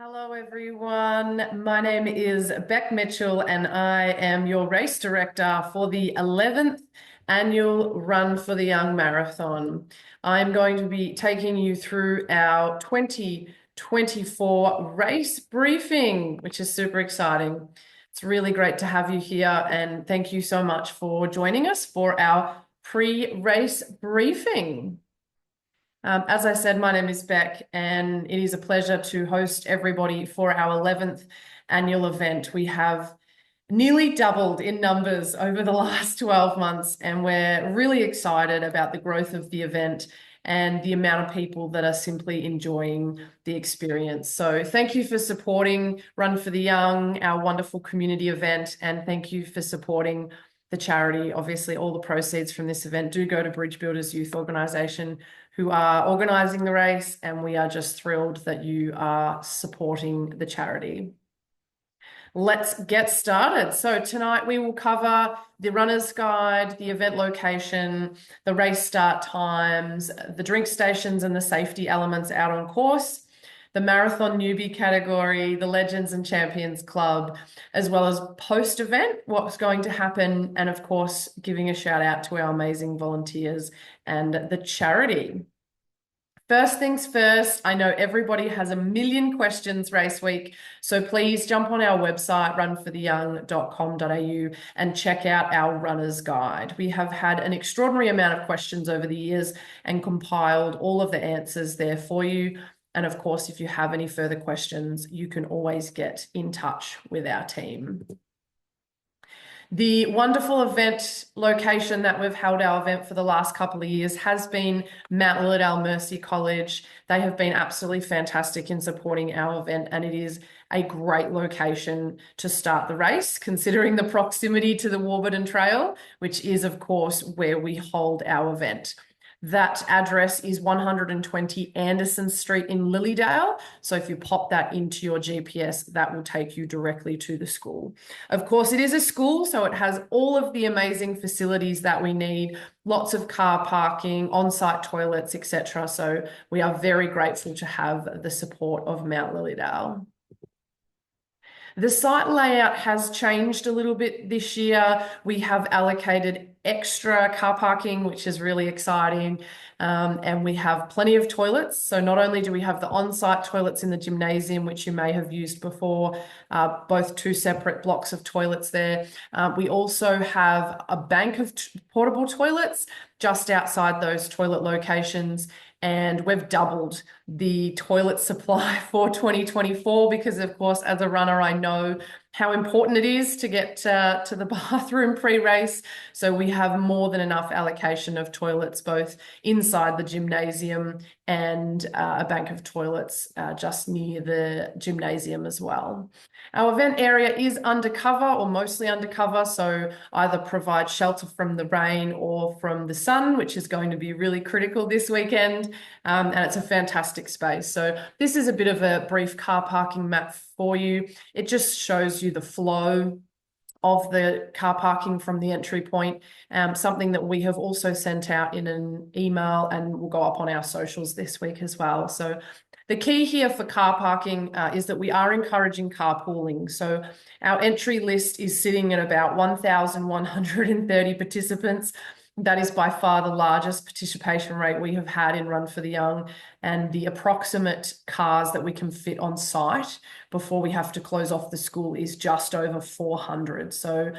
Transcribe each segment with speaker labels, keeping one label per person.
Speaker 1: Hello, everyone. My name is Beck Mitchell, and I am your race director for the 11th annual Run for the Young Marathon. I'm going to be taking you through our 2024 race briefing, which is super exciting. It's really great to have you here, and thank you so much for joining us for our pre-race briefing. As I said, my name is Beck, and it is a pleasure to host everybody for our 11th annual event. We have nearly doubled in numbers over the last 12 months, and we're really excited about the growth of the event and the amount of people that are simply enjoying the experience. So thank you for supporting Run for the Young, our wonderful community event, and thank you for supporting the charity. Obviously, all the proceeds from this event do go to Bridge Builders Youth Organisation, who are organising the race, and we are just thrilled that you are supporting the charity. Let's get started. So tonight we will cover the runner's guide, the event location, the race start times, the drink stations and the safety elements out on course, the marathon newbie category, the Legends and Champions Club, as well as post-event, what's going to happen, and of course, giving a shout out to our amazing volunteers and the charity. First things first, I know everybody has a million questions race week, so please jump on our website, runfortheyoung.com.au, and check out our runner's guide. We have had an extraordinary amount of questions over the years and compiled all of the answers there for you. And of course, if you have any further questions, you can always get in touch with our team. The wonderful event location that we've held our event for the last couple of years has been Mount Lilydale Mercy College. They have been absolutely fantastic in supporting our event, and it is a great location to start the race, considering the proximity to the Warburton Trail, which is, of course, where we hold our event. That address is 120 Anderson Street in Lilydale. So if you pop that into your GPS, that will take you directly to the school. Of course, it is a school, so it has all of the amazing facilities that we need, lots of car parking, on-site toilets, etc. So we are very grateful to have the support of Mount Lilydale. The site layout has changed a little bit this year. We have allocated extra car parking, which is really exciting. And we have plenty of toilets. So not only do we have the on-site toilets in the gymnasium, which you may have used before, both two separate blocks of toilets there. We also have a bank of portable toilets just outside those toilet locations. And we've doubled the toilet supply for 2024 because, of course, as a runner, I know how important it is to get to the bathroom pre-race. So we have more than enough allocation of toilets, both inside the gymnasium and a bank of toilets just near the gymnasium as well. Our event area is undercover or mostly undercover, so either provide shelter from the rain or from the sun, which is going to be really critical this weekend. And it's a fantastic space. So this is a bit of a brief car parking map for you. It just shows you the flow of the car parking from the entry point, something that we have also sent out in an email and will go up on our socials this week as well. So the key here for car parking is that we are encouraging carpooling. So our entry list is sitting at about 1,130 participants. That is by far the largest participation rate we have had in Run for the Young, and the approximate cars that we can fit on site before we have to close off the school is just over 400. So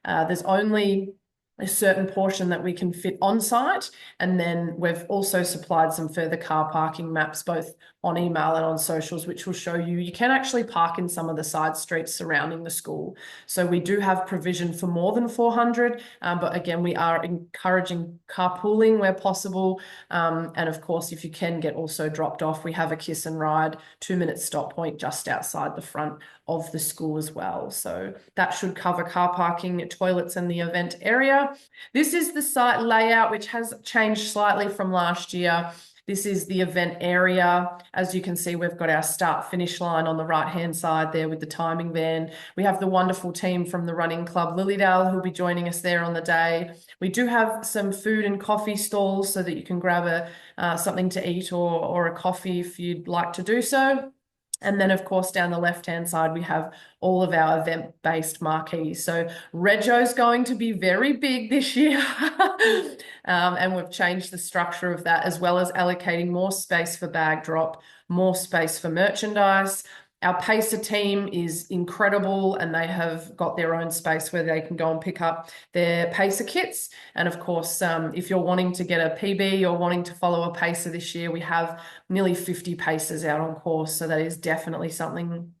Speaker 1: there's only a certain portion that we can fit on site. And then we've also supplied some further car parking maps, both on email and on socials, which will show you can actually park in some of the side streets surrounding the school. So we do have provision for more than 400, but again, we are encouraging carpooling where possible. And of course, if you can get also dropped off, we have a kiss and ride 2-minute stop point just outside the front of the school as well. So that should cover car parking, toilets, and the event area. This is the site layout, which has changed slightly from last year. This is the event area. As you can see, we've got our start finish line on the right-hand side there with the timing band. We have the wonderful team from the running club Lilydale who'll be joining us there on the day. We do have some food and coffee stalls so that you can grab something to eat or a coffee if you'd like to do so. And then, of course, down the left-hand side, we have all of our event-based marquees. So Reggio's going to be very big this year. And we've changed the structure of that, as well as allocating more space for bag drop, more space for merchandise. Our Pacer team is incredible, and they have got their own space where they can go and pick up their Pacer kits. And of course, if you're wanting to get a PB or wanting to follow a Pacer this year, we have nearly 50 Pacers out on course. So that is definitely something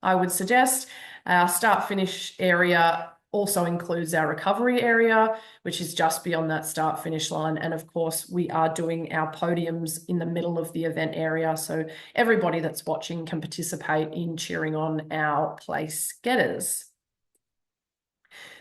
Speaker 1: I would suggest. Our start finish area also includes our recovery area, which is just beyond that start finish line. And of course, we are doing our podiums in the middle of the event area. So everybody that's watching can participate in cheering on our place getters.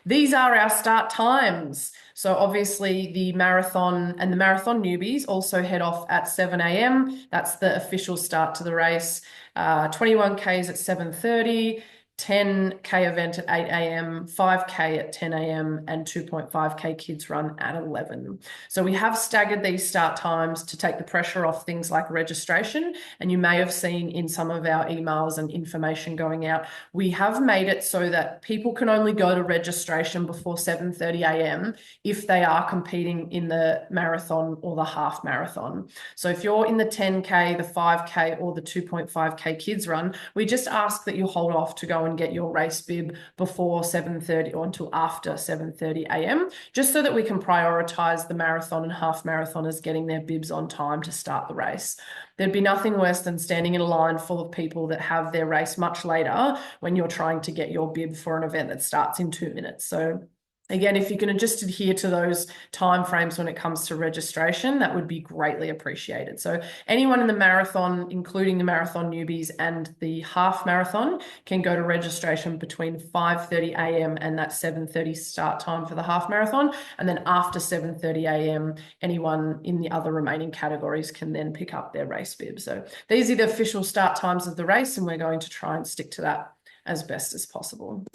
Speaker 1: These are our start times. So obviously the marathon and the marathon newbies also head off at 7 a.m. That's the official start to the race. 21Ks at 7:30. 10K event at 8 a.m., 5K at 10 a.m., and 2.5K kids run at 11. So we have staggered these start times to take the pressure off things like registration. And you may have seen in some of our emails and information going out, we have made it so that people can only go to registration before 7:30 a.m. if they are competing in the marathon or the half marathon. So if you're in the 10K, the 5K, or the 2.5K kids run, we just ask that you hold off to go and get your race bib before 7:30 or until after 7:30 a.m., just so that we can prioritize the marathon and half marathoners getting their bibs on time to start the race. There'd be nothing worse than standing in a line full of people that have their race much later when you're trying to get your bib for an event that starts in 2 minutes. So again, if you can just adhere to those timeframes when it comes to registration, that would be greatly appreciated. So anyone in the marathon, including the marathon newbies and the half marathon, can go to registration between 5:30 a.m. and that 7:30 start time for the half marathon. And then after 7:30 a.m., anyone in the other remaining categories can then pick up their race bib. So these are the official start times of the race, and we're going to try and stick to that as best as possible.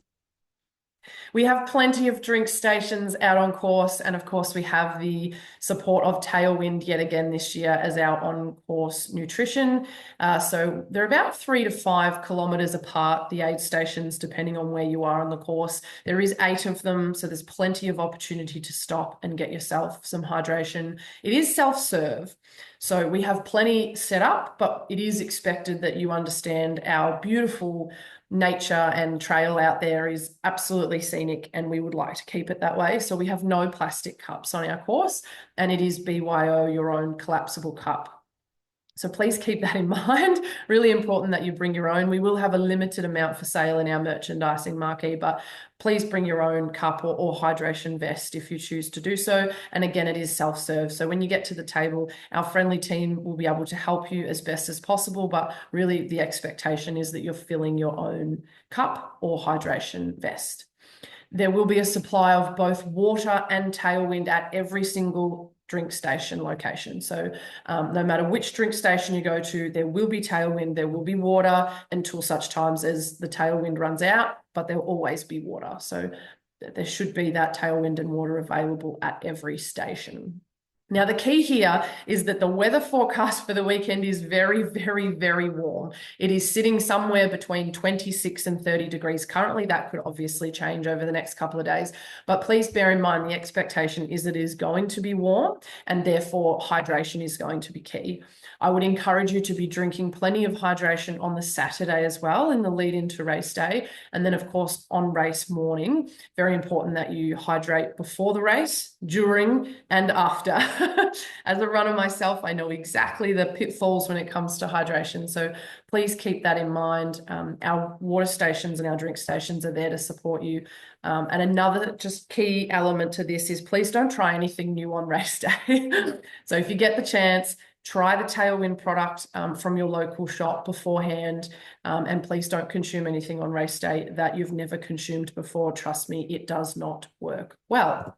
Speaker 1: We have plenty of drink stations out on course, and of course we have the support of Tailwind yet again this year as our on-course nutrition. So they're about 3 to 5 kilometers apart, the aid stations, depending on where you are on the course. There is 8 of them, so there's plenty of opportunity to stop and get yourself some hydration. It is self-serve, so we have plenty set up, but it is expected that you understand our beautiful nature and trail out there is absolutely scenic, and we would like to keep it that way. So we have no plastic cups on our course, and it is BYO, your own collapsible cup. So please keep that in mind. Really important that you bring your own. We will have a limited amount for sale in our merchandising marquee, but please bring your own cup or hydration vest if you choose to do so. And again, it is self-serve. So when you get to the table, our friendly team will be able to help you as best as possible, but really the expectation is that you're filling your own cup or hydration vest. There will be a supply of both water and Tailwind at every single drink station location. So no matter which drink station you go to, there will be Tailwind, there will be water until such times as the Tailwind runs out, but there'll always be water. So there should be that Tailwind and water available at every station. Now, the key here is that the weather forecast for the weekend is very, very, very warm. It is sitting somewhere between 26 and 30 degrees currently. That could obviously change over the next couple of days, but please bear in mind the expectation is that it is going to be warm, and therefore hydration is going to be key. I would encourage you to be drinking plenty of hydration on the Saturday as well in the lead into race day. And then of course on race morning, very important that you hydrate before the race, during and after. As a runner myself, I know exactly the pitfalls when it comes to hydration. So please keep that in mind. Our water stations and our drink stations are there to support you. And another just key element to this is please don't try anything new on race day. So if you get the chance, try the Tailwind product from your local shop beforehand, and please don't consume anything on race day that you've never consumed before. Trust me, it does not work well.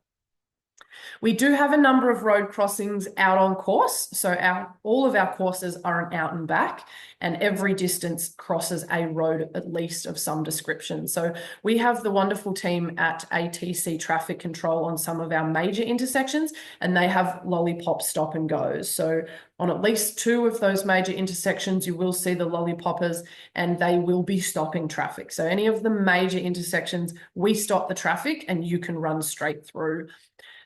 Speaker 1: We do have a number of road crossings out on course. So all of our courses are an out and back, and every distance crosses a road at least of some description. So we have the wonderful team at ATC Traffic Control on some of our major intersections, and they have lollipop stop and goes. So on at least 2 of those major intersections, you will see the lollipoppers, and they will be stopping traffic. So any of the major intersections, we stop the traffic and you can run straight through.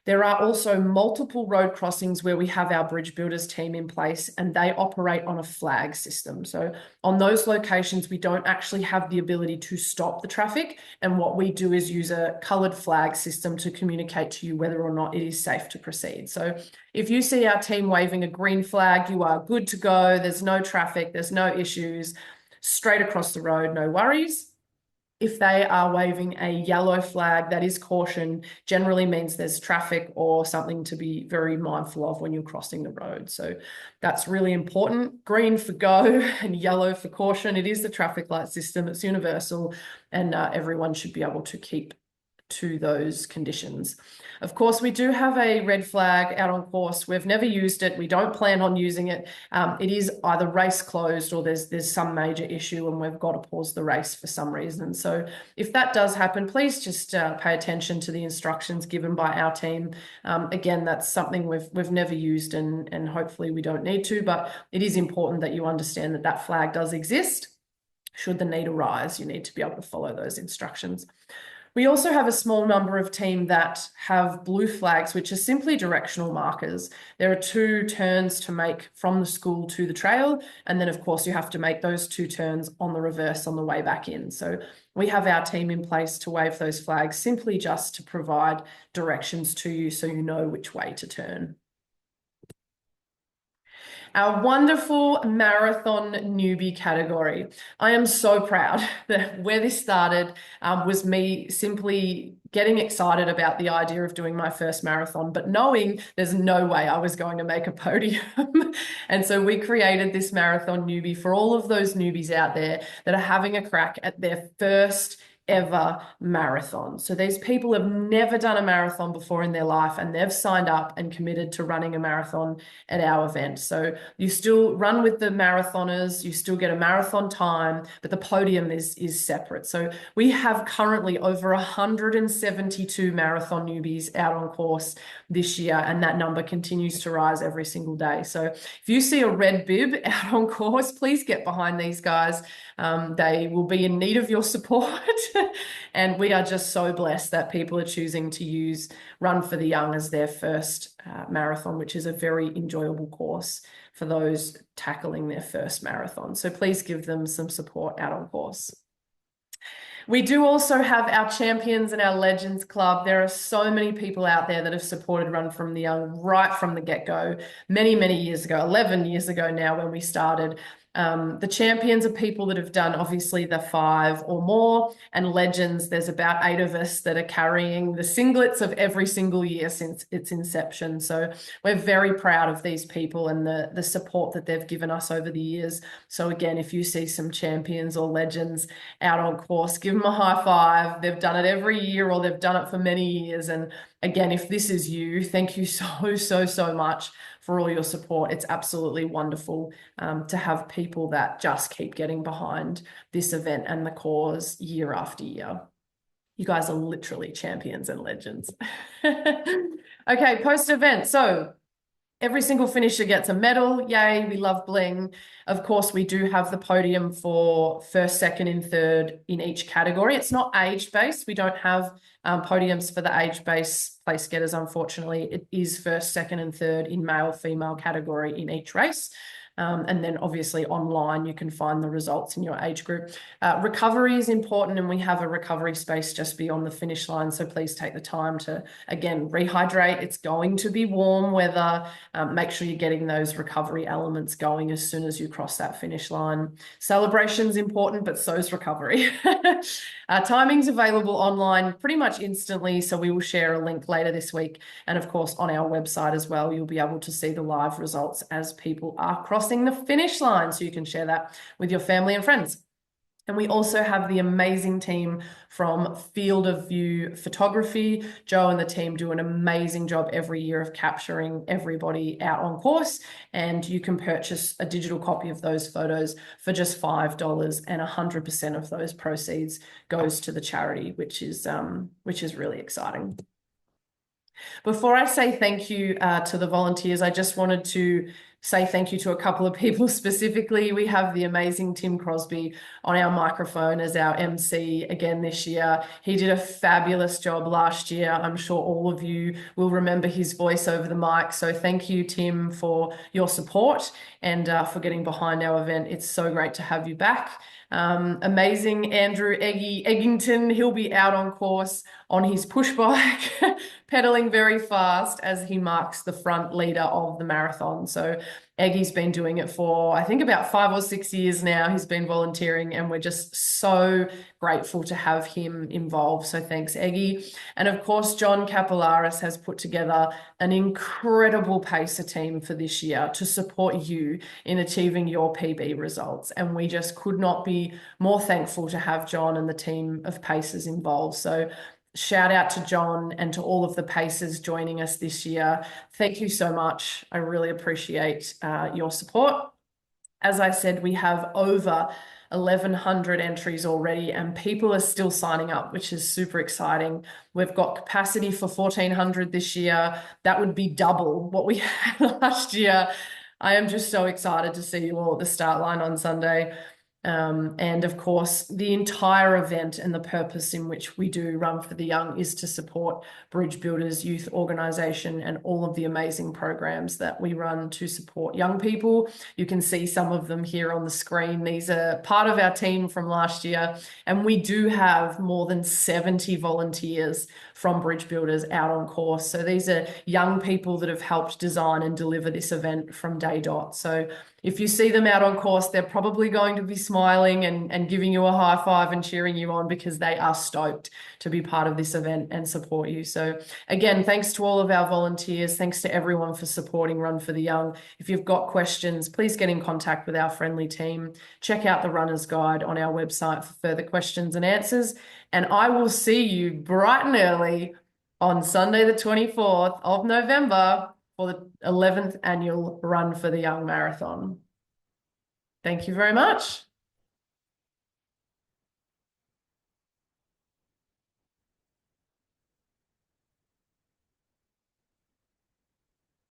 Speaker 1: There are also multiple road crossings where we have our bridge builders team in place, and they operate on a flag system. So on those locations, we don't actually have the ability to stop the traffic. And what we do is use a colored flag system to communicate to you whether or not it is safe to proceed. So if you see our team waving a green flag, you are good to go. There's no traffic, there's no issues, straight across the road, no worries. If they are waving a yellow flag, that is caution, generally means there's traffic or something to be very mindful of when you're crossing the road. So that's really important. Green for go and yellow for caution. It is the traffic light system. It's universal, and everyone should be able to keep to those conditions. Of course, we do have a red flag out on course. We've never used it. We don't plan on using it. It is either race closed or there's some major issue and we've got to pause the race for some reason. So if that does happen, please just pay attention to the instructions given by our team. Again, that's something we've never used, and hopefully we don't need to, but it is important that you understand that that flag does exist. Should the need arise, you need to be able to follow those instructions. We also have a small number of team that have blue flags, which are simply directional markers. There are 2 turns to make from the school to the trail. And then, of course, you have to make those 2 turns on the reverse on the way back in. So we have our team in place to wave those flags simply just to provide directions to you so you know which way to turn. Our wonderful marathon newbie category. I am so proud that where this started was me simply getting excited about the idea of doing my first marathon, but knowing there's no way I was going to make a podium. And so we created this marathon newbie for all of those newbies out there that are having a crack at their first ever marathon. So these people have never done a marathon before in their life, and they've signed up and committed to running a marathon at our event. So you still run with the marathoners, you still get a marathon time, but the podium is separate. So we have currently over 172 marathon newbies out on course this year, and that number continues to rise every single day. So if you see a red bib out on course, please get behind these guys. They will be in need of your support. And we are just so blessed that people are choosing to use Run for the Young as their first marathon, which is a very enjoyable course for those tackling their first marathon. So please give them some support out on course. We do also have our champions and our legends club. There are so many people out there that have supported Run from the Young right from the get-go, many, many years ago, 11 years ago now when we started. The champions are people that have done obviously the 5 or more, and legends, there's about 8 of us that are carrying the singlets of every single year since its inception. So we're very proud of these people and the support that they've given us over the years. So again, if you see some champions or legends out on course, give them a high five. They've done it every year, or they've done it for many years. And again, if this is you, thank you so much for all your support. It's absolutely wonderful to have people that just keep getting behind this event and the cause year after year. You guys are literally champions and legends. Okay, post-event. So every single finisher gets a medal. Yay, we love bling. Of course, we do have the podium for first, second, and third in each category. It's not age-based. We don't have podiums for the age-based place getters, unfortunately. It is first, second, and third in male, female category in each race. And then obviously online, you can find the results in your age group. Recovery is important, and we have a recovery space just beyond the finish line. So please take the time to, again, rehydrate. It's going to be warm weather. Make sure you're getting those recovery elements going as soon as you cross that finish line. Celebration's important, but so is recovery. Timing's available online pretty much instantly. So we will share a link later this week. And of course, on our website as well, you'll be able to see the live results as people are crossing the finish line. So you can share that with your family and friends. And we also have the amazing team from Field of View Photography. Joe and the team do an amazing job every year of capturing everybody out on course. And you can purchase a digital copy of those photos for just $5, and 100% of those proceeds goes to the charity, which is really exciting. Before I say thank you to the volunteers, I just wanted to say thank you to a couple of people specifically. We have the amazing Tim Crosby on our microphone as our MC again this year. He did a fabulous job last year. I'm sure all of you will remember his voice over the mic. So thank you, Tim, for your support and for getting behind our event. It's so great to have you back. Amazing Andrew Eggington, he'll be out on course on his push bike, pedaling very fast as he marks the front leader of the marathon. So Eggy's been doing it for, I think, about 5 or 6 years now. He's been volunteering, and we're just so grateful to have him involved. So thanks, Eggy. And of course, John Capillaris has put together an incredible pacer team for this year to support you in achieving your PB results. And we just could not be more thankful to have John and the team of pacers involved. So shout out to John and to all of the pacers joining us this year. Thank you so much. I really appreciate your support. As I said, we have over 1,100 entries already, and people are still signing up, which is super exciting. We've got capacity for 1,400 this year. That would be double what we had last year. I am just so excited to see you all at the start line on Sunday. And of course, the entire event and the purpose in which we do Run for the Young is to support Bridge Builders Youth Organisation and all of the amazing programs that we run to support young people. You can see some of them here on the screen. These are part of our team from last year, and we do have more than 70 volunteers from Bridge Builders out on course. So these are young people that have helped design and deliver this event from day dot. So if you see them out on course, they're probably going to be smiling and giving you a high five and cheering you on, because they are stoked to be part of this event and support you. So again, thanks to all of our volunteers. Thanks to everyone for supporting Run for the Young. If you've got questions, please get in contact with our friendly team. Check out the runner's guide on our website for further questions and answers. And I will see you bright and early on Sunday, the 24th of November for the 11th annual Run for the Young Marathon. Thank you very much.